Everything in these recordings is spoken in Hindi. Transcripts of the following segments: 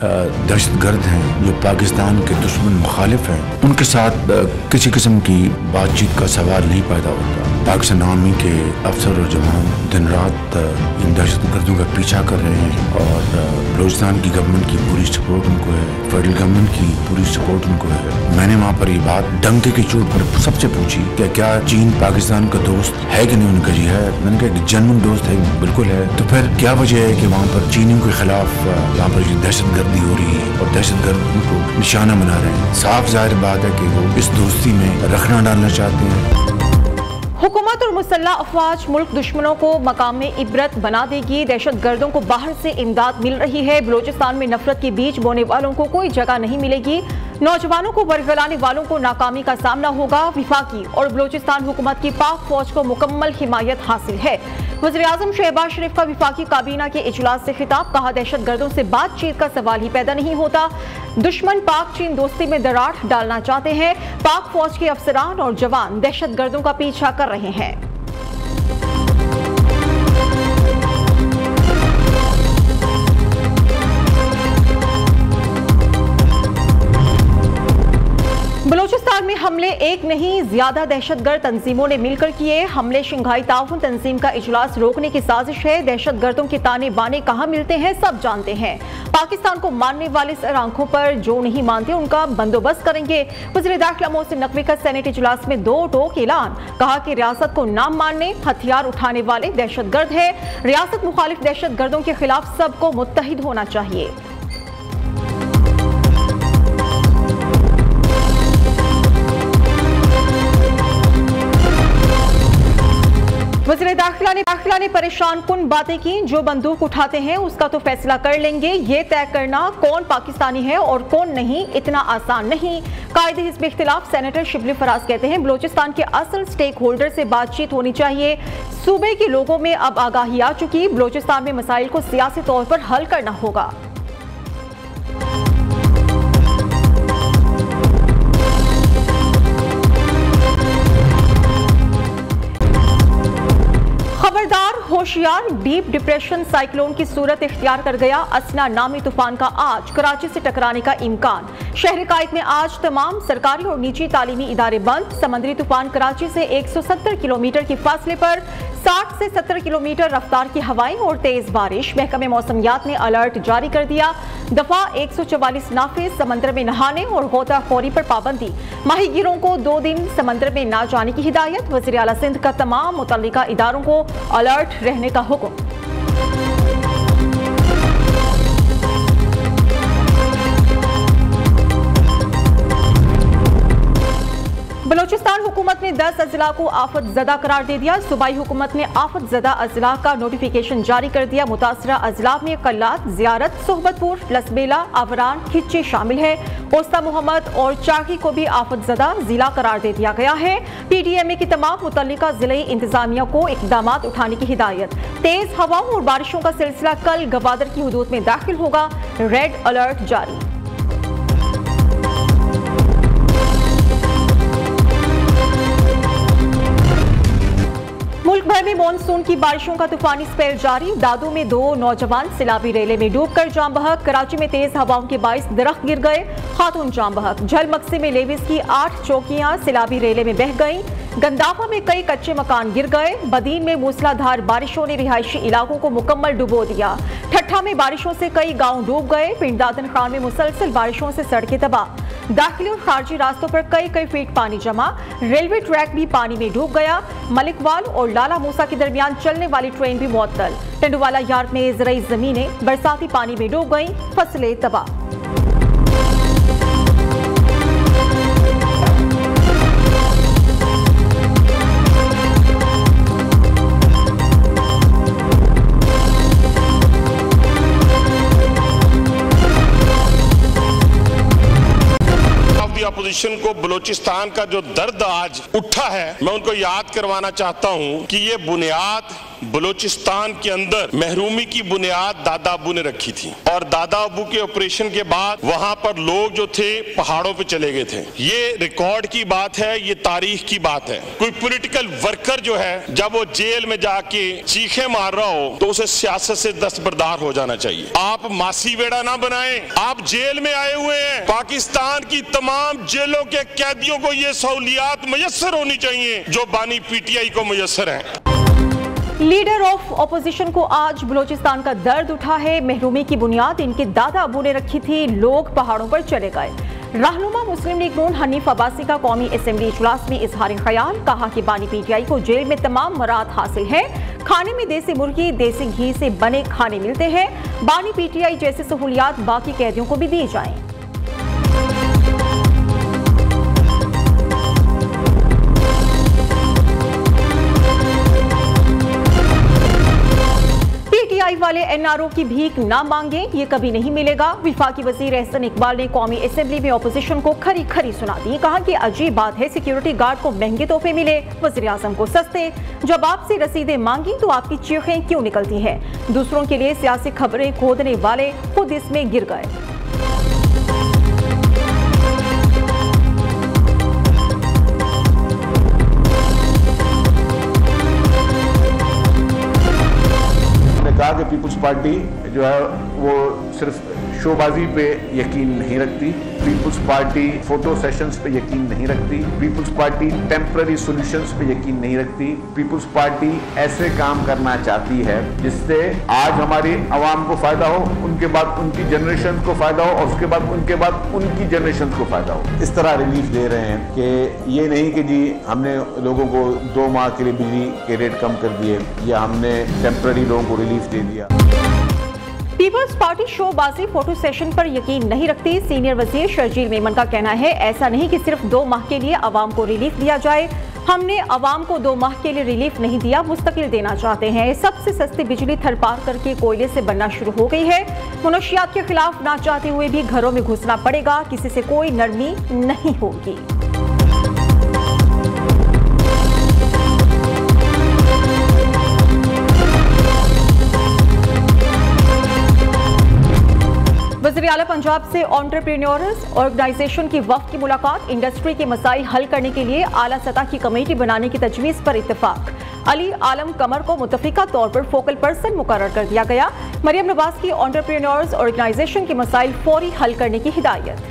दहशतगर्द हैं, जो पाकिस्तान के दुश्मन मुखालिफ हैं, उनके साथ किसी किस्म की बातचीत का सवाल नहीं पैदा होता। पाकिस्तान आर्मी के अफसर और जवान दिन रात इन दहशतगर्दों का पीछा कर रहे हैं और बलूचिस्तान की गवर्नमेंट की पूरी सपोर्ट उनको है, फेडरल गवर्नमेंट की पूरी सपोर्ट उनको है। मैंने वहाँ पर ये बात डंके की चोट पर सबसे पूछी कि क्या चीन पाकिस्तान का दोस्त है कि नहीं। उन्होंने कहा जी है। मैंने कहा कि जेन्युइन दोस्त है, बिल्कुल है। तो फिर क्या वजह है कि वहाँ पर चीनियों के खिलाफ वहाँ पर दहशतगर्दी हो रही है और दहशतगर्द उनको निशाना बना रहे हैं। साफ जाहिर बात है कि वो इस दोस्ती में रखना डालना चाहते हैं। हुकूमत और मुसल्लह अफवाज मुल्क दुश्मनों को मकाम में इबरत बना देगी। दहशतगर्दों को बाहर से इमदाद मिल रही है। बलूचिस्तान में नफरत के बीज बोने वालों को कोई जगह नहीं मिलेगी। नौजवानों को बरगलाने वालों को नाकामी का सामना होगा। विफाकी और बलूचिस्तान हुकूमत की पाक फौज को मुकम्मल हिमायत हासिल है। वज़ीर-ए-आज़म शहबाज शरीफ का विफाकी काबीना के इजलास से खिताब, कहा दहशतगर्दों से बातचीत का सवाल ही पैदा नहीं होता। दुश्मन पाक चीन दोस्ती में दरार डालना चाहते हैं। पाक फौज के अफसरान और जवान दहशतगर्दों का पीछा कर रहे हैं। बलूचिस्तान में हमले एक नहीं ज्यादा दहशतगर्द तंजीमों ने मिलकर किए। हमले शंघाई ताउन तंजीम का इजलास रोकने की साजिश है। दहशतगर्दों के ताने बाने कहां मिलते हैं सब जानते हैं। पाकिस्तान को मानने वाले सर आंखों पर जो नहीं मानते उनका बंदोबस्त करेंगे। वज़ीर दाखिला मोहसिन नकवी का सेनेट इजलास में दो टोक ऐलान, कहा कि रियासत को नाम मानने हथियार उठाने वाले दहशतगर्द है। रियासत मुखालिफ दहशतगर्दों के खिलाफ सबको मुत्तहिद होना चाहिए। वज़ीर दाखिला ने परेशान कुन बातें की। जो बंदूक उठाते हैं उसका तो फैसला कर लेंगे। ये तय करना कौन पाकिस्तानी है और कौन नहीं इतना आसान नहीं। कायदे हिज़्ब इख्तिलाफ सेनेटर शिबली फराज कहते हैं बलूचिस्तान के असल स्टेक होल्डर से बातचीत होनी चाहिए। सूबे के लोगों में अब आगाही आ चुकी। बलूचिस्तान में मसाइल को सियासी तौर पर हल करना होगा। खबरदार होशियार, डीप डिप्रेशन साइक्लोन की सूरत इख्तियार कर गया। असना नामी तूफान का आज कराची से टकराने का इम्कान। शहर कायद में आज तमाम सरकारी और निजी तालीमी इदारे बंद। समंदरी तूफान कराची से 170 किलोमीटर की फासले पर 60 से 70 किलोमीटर रफ्तार की हवाएं और तेज बारिश। महकमे मौसमियात ने अलर्ट जारी कर दिया। दफा 144 नाफिज। समंदर में नहाने और गोताखोरी पर पाबंदी। माहीगीरों को 2 दिन समंदर में ना जाने की हिदायत। वज़ीर आला सिंध का तमाम मुतल्लिका इदारों को अलर्ट रहने का हुक्म। बलूचिस्तान हुकूमत ने 10 अजला को आफत ज़दा करार दे दिया। सूबाई हुकूमत ने आफत ज़दा अजला का नोटिफिकेशन जारी कर दिया। मुतासरा अजला में कल्लात, ज़ियारत, सोहबतपुर, लसबेला, आवरान, खिच्ची शामिल है। ओस्ता मोहम्मद और चाकी को भी आफत ज़दा जिला करार दे दिया गया है। PDMA की तमाम मुतल्लिका ज़िले इंतजामिया को इक़दाम उठाने की हिदायत। तेज हवाओं और बारिशों का सिलसिला कल गवादर की हुदूद में दाखिल होगा। रेड अलर्ट जारी। मुल्क भर में मानसून की बारिशों का तूफानी स्पेल जारी। दादू में 2 नौजवान सिलाबी रेले में डूबकर जाम बहक। कराची में तेज हवाओं के बाइस दरख्त गिर गए, खातून जाम बहक। झलमक्सी में लेविस की 8 चौकियां सिलाबी रेले में बह गईं। गंदाफा में कई कच्चे मकान गिर गए। बदीन में मूसलाधार बारिशों ने रिहायशी इलाकों को मुकम्मल डुबो दिया। ठट्ठा में बारिशों से कई गांव डूब गए। पिंड दादन खान में मुसलसल बारिशों से सड़कें तबाह। दाखिली और खारजी रास्तों पर कई फीट पानी जमा। रेलवे ट्रैक भी पानी में डूब गया। मलिकवाल और लाला मूसा के दरमियान चलने वाली ट्रेन भी मुअत्तल। टंडुवाला यार्ड में ज़रई जमीनें बरसाती पानी में डूब गईं, फसलें तबाह। अपोजिशन को बलूचिस्तान का जो दर्द आज उठा है, मैं उनको याद करवाना चाहता हूं कि ये बुनियाद बलूचिस्तान के अंदर महरूमी की बुनियाद दादा अबू ने रखी थी और दादा अबू के ऑपरेशन के बाद वहां पर लोग जो थे पहाड़ों पे चले गए थे। ये रिकॉर्ड की बात है, ये तारीख की बात है। कोई पॉलिटिकल वर्कर जो है जब वो जेल में जाके चीखे मार रहा हो तो उसे सियासत से दस्तबरदार हो जाना चाहिए। आप मासी वेड़ा ना बनाएं। आप जेल में आए हुए हैं। पाकिस्तान की तमाम जेलों के कैदियों को ये सहूलियात मुयस्सर होनी चाहिए जो बानी पीटीआई को मुयस्सर है। लीडर ऑफ ऑपोजिशन को आज बलूचिस्तान का दर्द उठा है। महरूमी की बुनियाद इनके दादा अबू ने रखी थी, लोग पहाड़ों पर चले गए। रहनुमा मुस्लिम लीग नून हनीफ अब्बासी का कौमी असेंबली इजलास में इजहार ख्याल, कहा कि बानी पीटीआई को जेल में तमाम मराद हासिल है। खाने में देसी मुर्गी, देसी घी से बने खाने मिलते हैं। बानी पीटीआई जैसी सहूलियात बाकी कैदियों को भी दी जाएं। पीटीआई वाले एनआरओ की भीख ना मांगे, ये कभी नहीं मिलेगा। विफाकी वजीर एहसन इकबाल ने कौमी असेंबली में ऑपोजिशन को खरी खरी सुना दी। कहा कि अजीब बात है, सिक्योरिटी गार्ड को महंगे तोहफे मिले, वजीर आजम को सस्ते। जब आपसे रसीदें मांगी तो आपकी चीखें क्यों निकलती हैं? दूसरों के लिए सियासी खबरें खोदने वाले खुद इसमें गिर गए। कहा कि पीपुल्स पार्टी जो है वो सिर्फ शोबाजी पे यकीन नहीं रखती, पीपुल्स पार्टी फोटो सेशंस पे यकीन नहीं रखती, पीपुल्स पार्टी टेम्पररी सॉल्यूशंस पे यकीन नहीं रखती। पीपुल्स पार्टी ऐसे काम करना चाहती है जिससे आज हमारी आवाम को फायदा हो, उनके बाद उनकी जनरेशन को फायदा हो और उसके बाद उनकी जनरेशन को फायदा हो। इस तरह रिलीफ दे रहे हैं कि ये नहीं कि जी हमने लोगों को 2 माह के लिए बिजली के रेट कम कर दिए या हमने टेम्पररी लोगों को रिलीफ दे दिया। पीपल्स पार्टी शोबाजी फोटो सेशन पर यकीन नहीं रखती। सीनियर वजीर शर्जील मेमन का कहना है, ऐसा नहीं कि सिर्फ 2 माह के लिए अवाम को रिलीफ दिया जाए। हमने अवाम को 2 माह के लिए रिलीफ नहीं दिया, मुस्तकिल देना चाहते हैं। सबसे सस्ती बिजली थरपार करके कोयले से बनना शुरू हो गई है। मुनशियात के खिलाफ ना चाहते हुए भी घरों में घुसना पड़ेगा, किसी से कोई नरमी नहीं होगी। वज़ीर आला पंजाब से एंटरप्रेन्योर्स ऑर्गेनाइजेशन की वफ़द की मुलाकात, इंडस्ट्री के मसाइल हल करने के लिए आला सतह की कमेटी बनाने की तजवीज़ पर इत्तेफाक। अली आलम कमर को मुतफ़िका तौर पर फोकल पर्सन मुकर्रर कर दिया गया। मरियम नवाज की एंटरप्रेन्योर्स ऑर्गेनाइजेशन के मसाइल फौरी हल करने की हिदायत।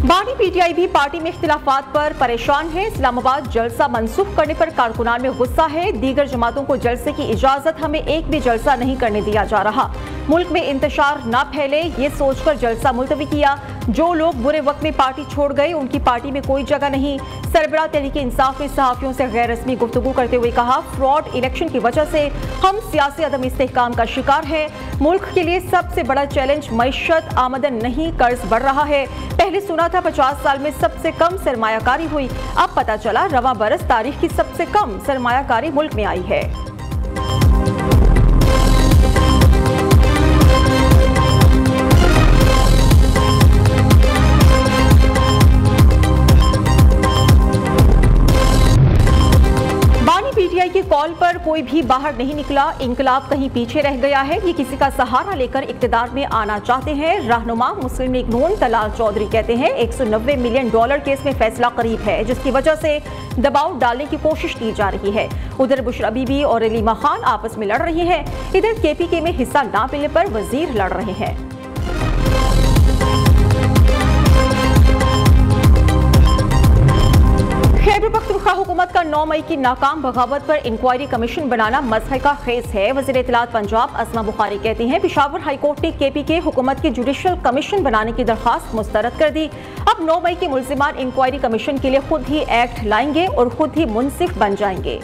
बानी पीटीआई भी पार्टी में इख्तिलाफात पर परेशान है। इस्लामाबाद जलसा मंसूख करने पर कारकुनान में गुस्सा है। दीगर जमातों को जलसे की इजाजत, हमें एक भी जलसा नहीं करने दिया जा रहा। मुल्क में इंतशार ना फैले, ये सोचकर जलसा मुलतवी किया। जो लोग बुरे वक्त में पार्टी छोड़ गए उनकी पार्टी में कोई जगह नहीं। सरबराह तहरीक इंसाफ ने सहाफियों से गैर रस्मी गुफ्तगू करते हुए कहा, फ्रॉड इलेक्शन की वजह से हम सियासी अदम इस्तेहकाम का शिकार हैं। मुल्क के लिए सबसे बड़ा चैलेंज मईशत, आमदन नहीं कर्ज बढ़ रहा है। पहले सुना था 50 साल में सबसे कम सरमायाकारी हुई, अब पता चला रवां बरस तारीख की सबसे कम सरमायाकारी मुल्क में आई है। पीटीआई की कॉल पर कोई भी बाहर नहीं निकला, इंकलाब कहीं पीछे रह गया है। ये किसी का सहारा लेकर इक्तिदार में आना चाहते हैं। रहनुमा मुस्लिम लीग नून तलाल चौधरी कहते हैं, $190 मिलियन केस में फैसला करीब है, जिसकी वजह से दबाव डालने की कोशिश की जा रही है। उधर बुशरा बीबी और अलीमा खान आपस में लड़ रही हैं। इधर केपीके में हिस्सा न मिलने पर वजीर लड़ रहे हैं। खैबर पख्तूनख्वा हुकूमत का 9 मई की नाकाम बगावत पर इंक्वायरी कमीशन बनाना मज़हका खेज है। वज़ीर इत्तलात पंजाब अस्मा बुखारी कहती हैं, पेशावर हाईकोर्ट ने केपीके हुकूमत की जुडिशल कमीशन बनाने की दरख्वास्त मुस्तरद कर दी। अब 9 मई के मुल्जिमान इंक्वायरी कमीशन के लिए खुद ही एक्ट लाएंगे और खुद ही मुंसिफ बन जाएंगे।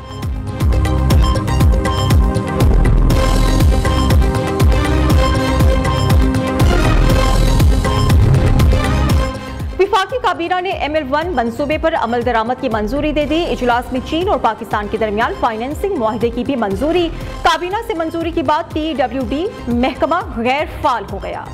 विफाकी काबीना ने ML1 मंसूबे पर अमल दरामद की मंजूरी दे दी। इजलास में चीन और पाकिस्तान के दरमियान फाइनेंसिंग मुआहदे की भी मंजूरी। काबीना से मंजूरी के बाद PWD महकमा गैर फाल हो गया।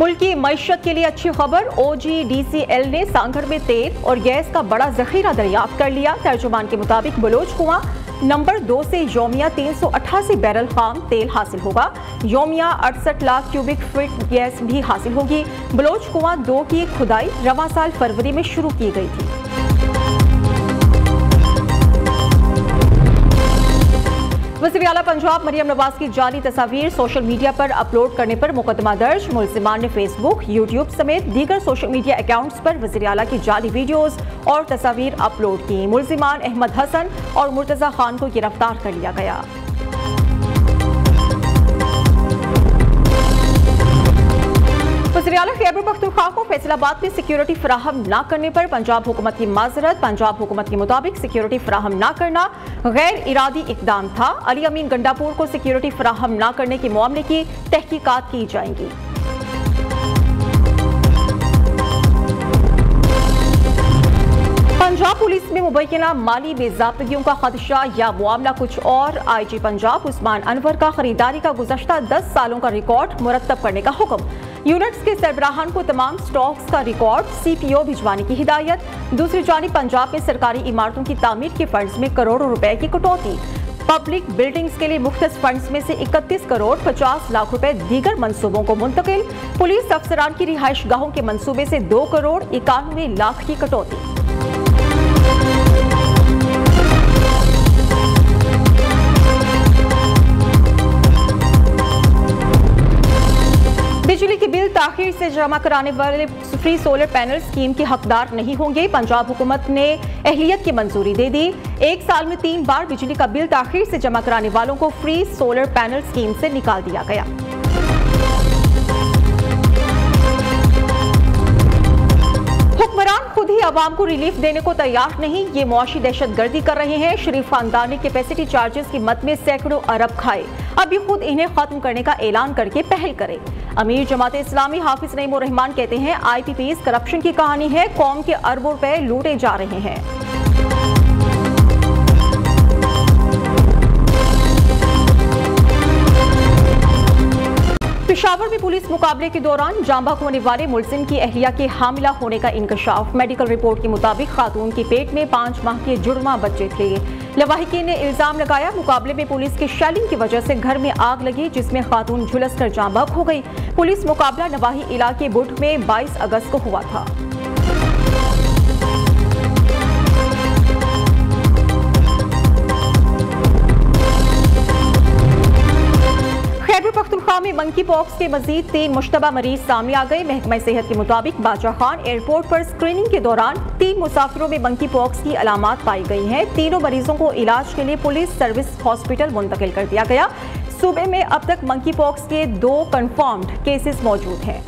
मुल्क की मईशत के लिए अच्छी खबर, OGDCL ने सांगड़ में तेल और गैस का बड़ा जखीरा दरियाफ्त कर लिया। तर्जुमान के मुताबिक बलोच कुआं नंबर 2 से योमिया 388 बैरल खाम तेल हासिल होगा। योमिया 68 लाख क्यूबिक फीट गैस भी हासिल होगी। बलोच कुआं 2 की खुदाई रवां साल फरवरी में शुरू की गई थी। वज़ीर आला पंजाब मरियम नवाज की जाली तस्वीर सोशल मीडिया पर अपलोड करने पर मुकदमा दर्ज। मुलजिमान ने फेसबुक, यूट्यूब समेत दीगर सोशल मीडिया अकाउंट्स पर वज़ीर आला की जाली वीडियोस और तस्वीर अपलोड की। मुलजिमान अहमद हसन और मुर्तज़ा खान को गिरफ्तार कर लिया गया। वज़ीर आला खैबर पख्तूनख्वा को फैसलाबाद में सिक्योरिटी फराहम न करने पर पंजाब हुकूमत की माजरत। पंजाब हुकूमत के मुताबिक सिक्योरिटी फराहम न करना गैर इरादी इकदाम था। अली अमीन गंडापुर को सिक्योरिटी फराहम न करने के मामले की तहकीकात की जाएंगी। पंजाब पुलिस में मुबैना माली बेज़ाब्तगियों का खदशा या मामला कुछ और। IG पंजाब उस्मान अनवर का खरीदारी का गुज़श्ता 10 सालों का रिकॉर्ड मुरत्तब करने का हुक्म। यूनिट्स के सरबराहान को तमाम स्टॉक्स का रिकॉर्ड CPO भिजवाने की हिदायत। दूसरी जानिब पंजाब में सरकारी इमारतों की तामीर के फंड्स में करोड़ों रुपए की कटौती। पब्लिक बिल्डिंग्स के लिए मुख्तस फंड्स में से 31 करोड़ 50 लाख रुपए दीगर मंसूबों को मुंतकिल। पुलिस अफसरान की रिहाइश गाहों के मंसूबे से 2 करोड़ 91 लाख की कटौती। बिजली के बिल ताखीर से जमा कराने वाले फ्री सोलर पैनल स्कीम के हकदार नहीं होंगे। पंजाब हुकूमत ने अहलियत की मंजूरी दे दी। 1 साल में 3 बार बिजली का बिल ताखीर से जमा कराने वालों को फ्री सोलर पैनल स्कीम से निकाल दिया गया। हुक्मरान खुद ही आवाम को रिलीफ देने को तैयार नहीं, ये मुआशी दहशतगर्दी कर रहे हैं। शरीफ खानदान ने कैपेसिटी चार्जेस की मद में सैकड़ों अरब खाए, अब ये खुद इन्हें खत्म करने का ऐलान करके पहल करे। अमीर जमात इस्लामी हाफिज नईम उर रहमान कहते हैं IPPs करप्शन की कहानी है, कौम के अरबों रुपए लूटे जा रहे हैं। पेशावर में पुलिस मुकाबले के दौरान जांबा होने वाले मुलजिम की अहलिया के हामिला होने का इंकशाफ। मेडिकल रिपोर्ट के मुताबिक खातून के पेट में 5 माह के जुड़वा बच्चे थे। लवाहिकीन ने इल्जाम लगाया मुकाबले में पुलिस की शेलिंग की वजह से घर में आग लगी, जिसमें खातून झुलस कर जांबा हो गई। पुलिस मुकाबला नवाही इलाके बुढ़ में 22 अगस्त को हुआ था। खैबर पख्तूनख्वा में मंकी पॉक्स के मजीद 3 मुश्तबा मरीज सामने आ गए। महकमा सेहत के मुताबिक बादशाह खान एयरपोर्ट पर स्क्रीनिंग के दौरान 3 मुसाफिरों में मंकी पॉक्स की अलामात पाई गई हैं। तीनों मरीजों को इलाज के लिए पुलिस सर्विस हॉस्पिटल मुंतकिल कर दिया गया। सूबे में अब तक मंकी पॉक्स के 2 कंफर्म्ड केसेस मौजूद हैं।